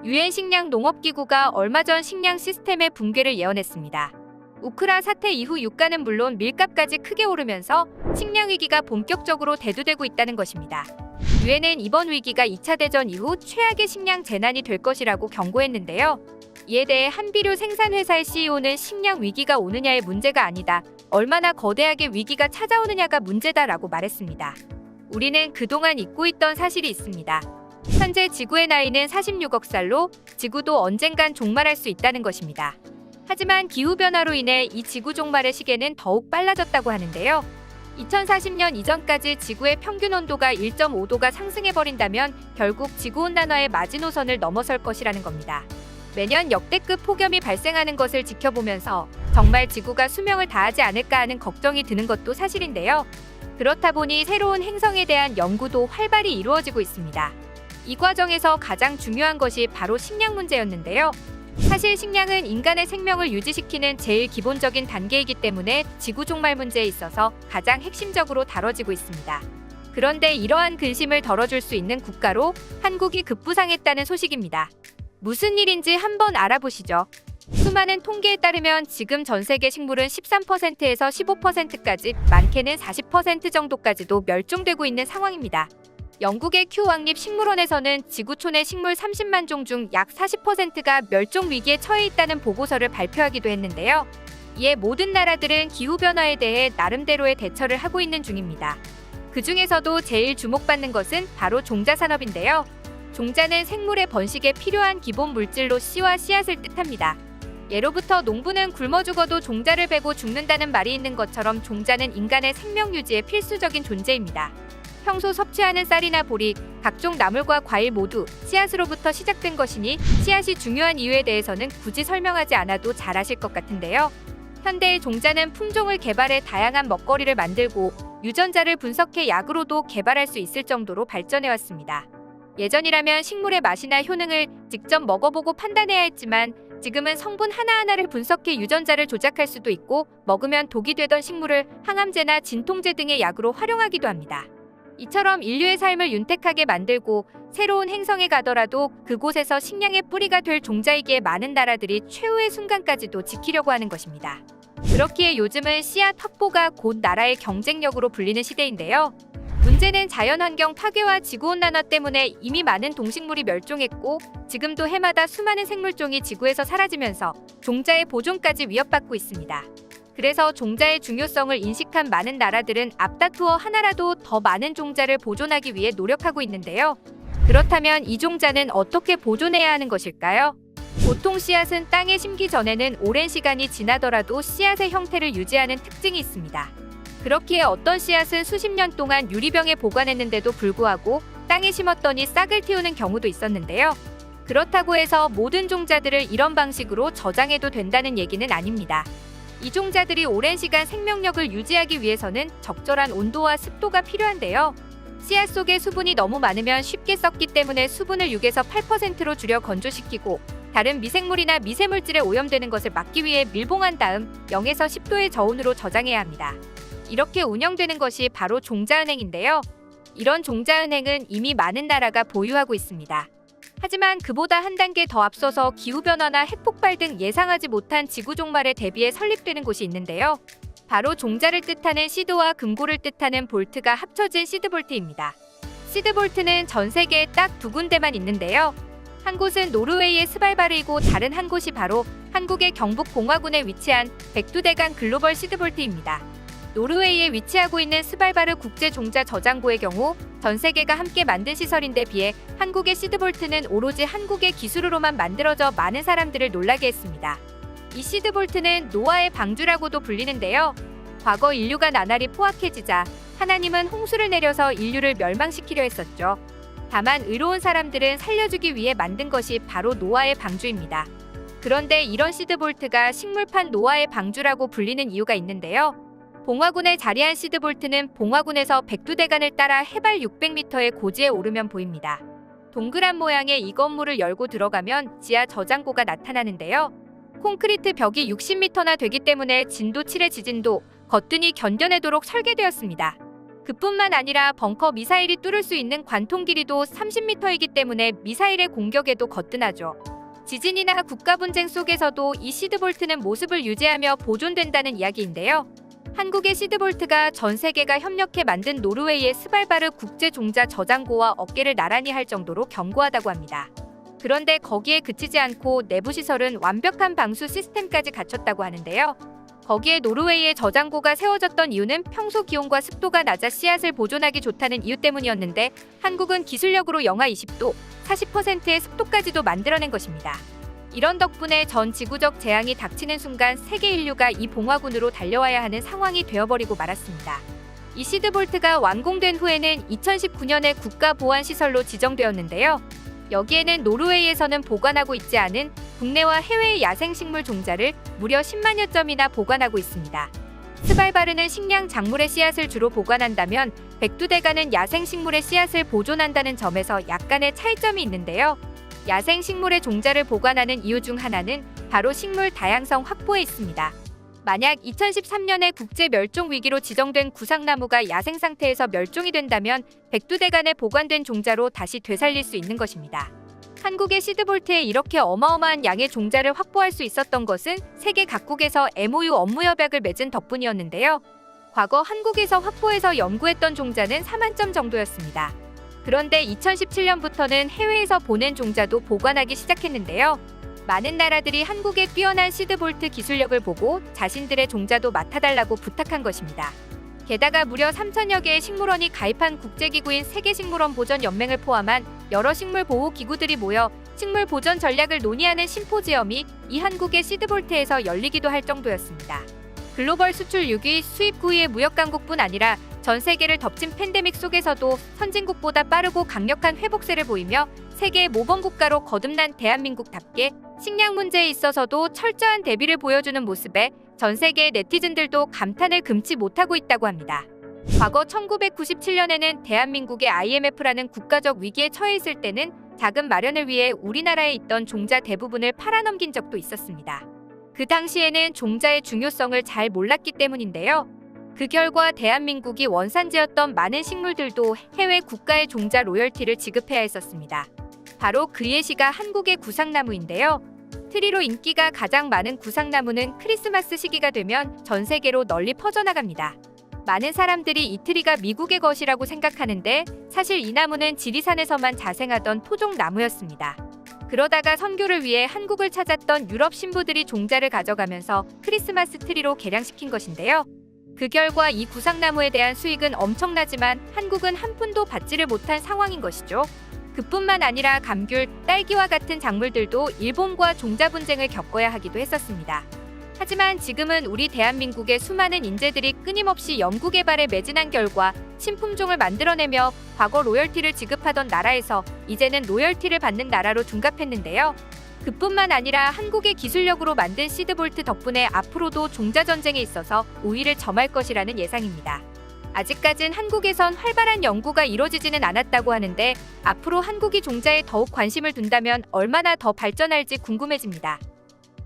유엔 식량 농업기구가 얼마 전 식량 시스템의 붕괴를 예언했습니다. 우크라 사태 이후 유가는 물론 밀값까지 크게 오르면서 식량 위기가 본격적으로 대두되고 있다는 것입니다. 유엔은 이번 위기가 2차 대전 이후 최악의 식량 재난이 될 것이라고 경고했는데요. 이에 대해 한 비료 생산 회사의 CEO는 식량 위기가 오느냐의 문제가 아니다. 얼마나 거대하게 위기가 찾아오느냐가 문제다라고 말했습니다. 우리는 그동안 잊고 있던 사실이 있습니다. 현재 지구의 나이는 46억 살로 지구도 언젠간 종말할 수 있다는 것입니다. 하지만 기후변화로 인해 이 지구 종말의 시계는 더욱 빨라졌다고 하는데요. 2040년 이전까지 지구의 평균 온도가 1.5도가 상승해버린다면 결국 지구온난화의 마지노선을 넘어설 것이라는 겁니다. 매년 역대급 폭염이 발생하는 것을 지켜보면서 정말 지구가 수명을 다하지 않을까 하는 걱정이 드는 것도 사실인데요. 그렇다 보니 새로운 행성에 대한 연구도 활발히 이루어지고 있습니다. 이 과정에서 가장 중요한 것이 바로 식량 문제였는데요. 사실 식량은 인간의 생명을 유지시키는 제일 기본적인 단계이기 때문에 지구 종말 문제에 있어서 가장 핵심적으로 다뤄지고 있습니다. 그런데 이러한 근심을 덜어줄 수 있는 국가로 한국이 급부상했다는 소식입니다. 무슨 일인지 한번 알아보시죠. 수많은 통계에 따르면 지금 전 세계 식물은 13%에서 15%까지, 많게는 40% 정도까지도 멸종되고 있는 상황입니다. 영국의 큐 왕립식물원에서는 지구촌의 식물 30만 종 중 약 40%가 멸종 위기에 처해 있다는 보고서를 발표하기도 했는데요. 이에 모든 나라들은 기후변화에 대해 나름대로의 대처를 하고 있는 중입니다. 그 중에서도 제일 주목받는 것은 바로 종자산업인데요. 종자는 생물의 번식에 필요한 기본 물질로 씨와 씨앗을 뜻합니다. 예로부터 농부는 굶어 죽어도 종자를 베고 죽는다는 말이 있는 것처럼 종자는 인간의 생명 유지에 필수적인 존재입니다. 평소 섭취하는 쌀이나 보리, 각종 나물과 과일 모두 씨앗으로부터 시작된 것이니 씨앗이 중요한 이유에 대해서는 굳이 설명하지 않아도 잘 아실 것 같은데요. 현대의 종자는 품종을 개발해 다양한 먹거리를 만들고 유전자를 분석해 약으로도 개발할 수 있을 정도로 발전해왔습니다. 예전이라면 식물의 맛이나 효능을 직접 먹어보고 판단해야 했지만 지금은 성분 하나하나를 분석해 유전자를 조작할 수도 있고 먹으면 독이 되던 식물을 항암제나 진통제 등의 약으로 활용하기도 합니다. 이처럼 인류의 삶을 윤택하게 만들고 새로운 행성에 가더라도 그곳에서 식량의 뿌리가 될 종자이기에 많은 나라들이 최후의 순간까지도 지키려고 하는 것입니다. 그렇기에 요즘은 씨앗 확보가 곧 나라의 경쟁력으로 불리는 시대인데요. 문제는 자연환경 파괴와 지구온난화 때문에 이미 많은 동식물이 멸종했고 지금도 해마다 수많은 생물종이 지구에서 사라지면서 종자의 보존까지 위협받고 있습니다. 그래서 종자의 중요성을 인식한 많은 나라들은 앞다투어 하나라도 더 많은 종자를 보존하기 위해 노력하고 있는데요. 그렇다면 이 종자는 어떻게 보존해야 하는 것일까요? 보통 씨앗은 땅에 심기 전에는 오랜 시간이 지나더라도 씨앗의 형태를 유지하는 특징이 있습니다. 그렇기에 어떤 씨앗은 수십 년 동안 유리병에 보관했는데도 불구하고 땅에 심었더니 싹을 틔우는 경우도 있었는데요. 그렇다고 해서 모든 종자들을 이런 방식으로 저장해도 된다는 얘기는 아닙니다. 이 종자들이 오랜 시간 생명력을 유지하기 위해서는 적절한 온도와 습도가 필요한데요. 씨앗 속에 수분이 너무 많으면 쉽게 썩기 때문에 수분을 6에서 8%로 줄여 건조시키고 다른 미생물이나 미세물질에 오염되는 것을 막기 위해 밀봉한 다음 0에서 10도의 저온으로 저장해야 합니다. 이렇게 운영되는 것이 바로 종자은행인데요. 이런 종자은행은 이미 많은 나라가 보유하고 있습니다. 하지만 그보다 한 단계 더 앞서서 기후변화나 핵폭발 등 예상하지 못한 지구 종말에 대비해 설립되는 곳이 있는데요. 바로 종자를 뜻하는 시드와 금고를 뜻하는 볼트가 합쳐진 시드볼트입니다. 시드볼트는 전 세계에 딱 두 군데만 있는데요. 한 곳은 노르웨이의 스발바르이고 다른 한 곳이 바로 한국의 경북 봉화군에 위치한 백두대간 글로벌 시드볼트입니다. 노르웨이에 위치하고 있는 스발바르 국제종자저장고의 경우 전 세계가 함께 만든 시설인데 비해 한국의 시드볼트는 오로지 한국의 기술로만 만들어져 많은 사람들을 놀라게 했습니다. 이 시드볼트는 노아의 방주라고도 불리는데요. 과거 인류가 나날이 포악해지자 하나님은 홍수를 내려서 인류를 멸망시키려 했었죠. 다만 의로운 사람들은 살려주기 위해 만든 것이 바로 노아의 방주입니다. 그런데 이런 시드볼트가 식물판 노아의 방주라고 불리는 이유가 있는데요. 봉화군에 자리한 시드볼트는 봉화군에서 백두대간을 따라 해발 600m의 고지에 오르면 보입니다. 동그란 모양의 이 건물을 열고 들어가면 지하 저장고가 나타나는데요. 콘크리트 벽이 60m나 되기 때문에 진도 7의 지진도 거뜬히 견뎌내도록 설계되었습니다. 그뿐만 아니라 벙커 미사일이 뚫을 수 있는 관통 길이도 30m이기 때문에 미사일의 공격에도 거뜬하죠. 지진이나 국가 분쟁 속에서도 이 시드볼트는 모습을 유지하며 보존된다는 이야기인데요. 한국의 시드볼트가 전 세계가 협력해 만든 노르웨이의 스발바르 국제 종자 저장고와 어깨를 나란히 할 정도로 견고하다고 합니다. 그런데 거기에 그치지 않고 내부 시설은 완벽한 방수 시스템까지 갖췄다고 하는데요. 거기에 노르웨이의 저장고가 세워졌던 이유는 평소 기온과 습도가 낮아 씨앗을 보존하기 좋다는 이유 때문이었는데 한국은 기술력으로 영하 20도, 40%의 습도까지도 만들어낸 것입니다. 이런 덕분에 전 지구적 재앙이 닥치는 순간 세계 인류가 이 봉화군으로 달려와야 하는 상황이 되어버리고 말았습니다. 이 시드볼트가 완공된 후에는 2019년에 국가보안시설로 지정되었는데요. 여기에는 노르웨이에서는 보관하고 있지 않은 국내와 해외의 야생식물 종자를 무려 10만여 점이나 보관하고 있습니다. 스발바르는 식량 작물의 씨앗을 주로 보관한다면 백두대간은 야생식물의 씨앗을 보존한다는 점에서 약간의 차이점이 있는데요. 야생식물의 종자를 보관하는 이유 중 하나는 바로 식물 다양성 확보에 있습니다. 만약 2013년에 국제 멸종 위기로 지정된 구상나무가 야생 상태에서 멸종이 된다면 백두대간에 보관된 종자로 다시 되살릴 수 있는 것입니다. 한국의 시드볼트에 이렇게 어마어마한 양의 종자를 확보할 수 있었던 것은 세계 각국에서 MOU 업무 협약을 맺은 덕분이었는데요. 과거 한국에서 확보해서 연구했던 종자는 4만 점 정도였습니다. 그런데 2017년부터는 해외에서 보낸 종자도 보관하기 시작했는데요. 많은 나라들이 한국의 뛰어난 시드볼트 기술력을 보고 자신들의 종자도 맡아달라고 부탁한 것입니다. 게다가 무려 3천여 개의 식물원이 가입한 국제기구인 세계식물원 보전연맹을 포함한 여러 식물 보호 기구들이 모여 식물 보전 전략을 논의하는 심포지엄이 이 한국의 시드볼트에서 열리기도 할 정도였습니다. 글로벌 수출 6위, 수입 9위의 무역 강국뿐 아니라 전 세계를 덮친 팬데믹 속에서도 선진국보다 빠르고 강력한 회복세를 보이며 세계의 모범 국가로 거듭난 대한민국답게 식량 문제에 있어서도 철저한 대비를 보여주는 모습에 전 세계의 네티즌들도 감탄을 금치 못하고 있다고 합니다. 과거 1997년에는 대한민국의 IMF라는 국가적 위기에 처해 있을 때는 자금 마련을 위해 우리나라에 있던 종자 대부분을 팔아넘긴 적도 있었습니다. 그 당시에는 종자의 중요성을 잘 몰랐기 때문인데요. 그 결과 대한민국이 원산지였던 많은 식물들도 해외 국가의 종자 로열티를 지급해야 했었습니다. 바로 그리에시가 한국의 구상나무인데요. 트리로 인기가 가장 많은 구상나무는 크리스마스 시기가 되면 전 세계로 널리 퍼져나갑니다. 많은 사람들이 이 트리가 미국의 것이라고 생각하는데 사실 이 나무는 지리산에서만 자생하던 토종나무였습니다. 그러다가 선교를 위해 한국을 찾았던 유럽 신부들이 종자를 가져가면서 크리스마스 트리로 개량시킨 것인데요. 그 결과 이 구상나무에 대한 수익은 엄청나지만 한국은 한 푼도 받지를 못한 상황인 것이죠. 그뿐만 아니라 감귤, 딸기와 같은 작물들도 일본과 종자 분쟁을 겪어야 하기도 했었습니다. 하지만 지금은 우리 대한민국의 수많은 인재들이 끊임없이 연구개발에 매진한 결과 신품종을 만들어내며 과거 로열티를 지급하던 나라에서 이제는 로열티를 받는 나라로 둔갑했는데요. 그뿐만 아니라 한국의 기술력으로 만든 시드볼트 덕분에 앞으로도 종자 전쟁에 있어서 우위를 점할 것이라는 예상입니다. 아직까진 한국에선 활발한 연구가 이루어지지는 않았다고 하는데 앞으로 한국이 종자에 더욱 관심을 둔다면 얼마나 더 발전할지 궁금해집니다.